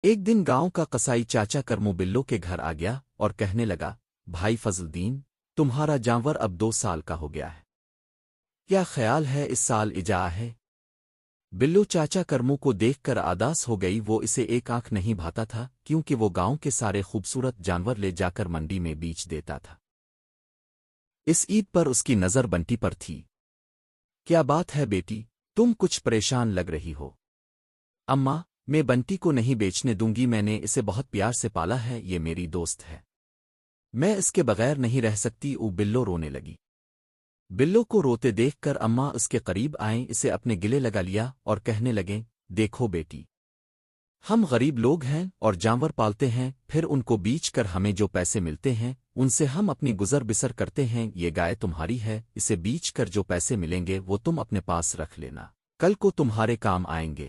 ایک دن گاؤں کا قصائی چاچا کرمو بلو کے گھر آ گیا اور کہنے لگا، بھائی فضل دین، تمہارا جانور اب 2 سال کا ہو گیا ہے، کیا خیال ہے اس سال اجا ہے؟ بلو چاچا کرمو کو دیکھ کر آداس ہو گئی، وہ اسے ایک آنکھ نہیں بھاتا تھا کیونکہ وہ گاؤں کے سارے خوبصورت جانور لے جا کر منڈی میں بیچ دیتا تھا۔ اس عید پر اس کی نظر بنٹی پر تھی۔ کیا بات ہے بیٹی، تم کچھ پریشان لگ رہی ہو؟ اماں، میں بنٹی کو نہیں بیچنے دوں گی، میں نے اسے بہت پیار سے پالا ہے، یہ میری دوست ہے، میں اس کے بغیر نہیں رہ سکتی۔ بلو رونے لگی۔ بلو کو روتے دیکھ کر اماں اس کے قریب آئیں، اسے اپنے گلے لگا لیا اور کہنے لگیں، دیکھو بیٹی، ہم غریب لوگ ہیں اور جانور پالتے ہیں، پھر ان کو بیچ کر ہمیں جو پیسے ملتے ہیں ان سے ہم اپنی گزر بسر کرتے ہیں، یہ گائے تمہاری ہے، اسے بیچ کر جو پیسے ملیں گے وہ تم اپنے پاس رکھ لینا، کل کو تمہارے کام آئیں گے۔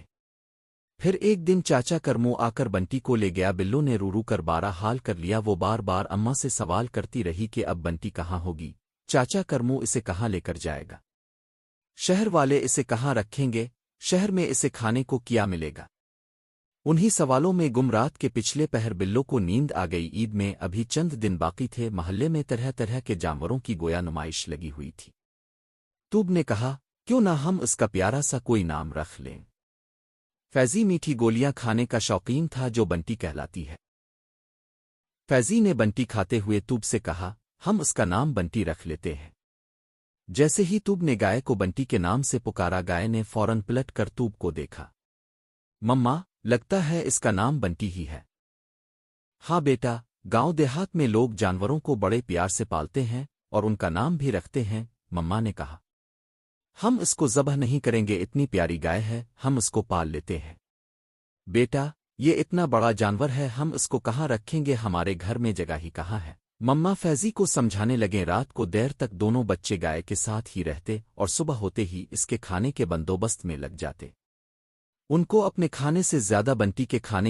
پھر ایک دن چاچا کرمو آ کر بنٹی کو لے گیا۔ بلو نے رو رو کر بارہ حال کر لیا، وہ بار بار اماں سے سوال کرتی رہی کہ اب بنٹی کہاں ہوگی، چاچا کرمو اسے کہاں لے کر جائے گا، شہر والے اسے کہاں رکھیں گے، شہر میں اسے کھانے کو کیا ملے گا؟ انہی سوالوں میں گم رات کے پچھلے پہر بلو کو نیند آ گئی۔ عید میں ابھی چند دن باقی تھے، محلے میں طرح طرح کے جانوروں کی گویا نمائش لگی ہوئی تھی۔ توب نے کہا، کیوں نہ ہم اس کا پیارا سا کوئی نام رکھ لیں؟ فیضی میٹھی گولیاں کھانے کا شوقین تھا جو بنٹی کہلاتی ہے۔ فیضی نے بنٹی کھاتے ہوئے توب سے کہا، ہم اس کا نام بنٹی رکھ لیتے ہیں۔ جیسے ہی توب نے گائے کو بنٹی کے نام سے پکارا، گائے نے فوراً پلٹ کر توب کو دیکھا۔ مما، لگتا ہے اس کا نام بنٹی ہی ہے۔ ہاں بیٹا، گاؤں دیہات میں لوگ جانوروں کو بڑے پیار سے پالتے ہیں اور ان کا نام بھی رکھتے ہیں، مما نے کہا۔ ہم اس کو ذبح نہیں کریں گے، اتنی پیاری گائے ہے، ہم اس کو پال لیتے ہیں۔ بیٹا، یہ اتنا بڑا جانور ہے، ہم اس کو کہاں رکھیں گے، ہمارے گھر میں جگہ ہی کہاں ہے؟ مما فیضی کو سمجھانے لگے۔ رات کو دیر تک دونوں بچے گائے کے ساتھ ہی رہتے اور صبح ہوتے ہی اس کے کھانے کے بندوبست میں لگ جاتے۔ ان کو اپنے کھانے سے زیادہ بنٹی کے کھانے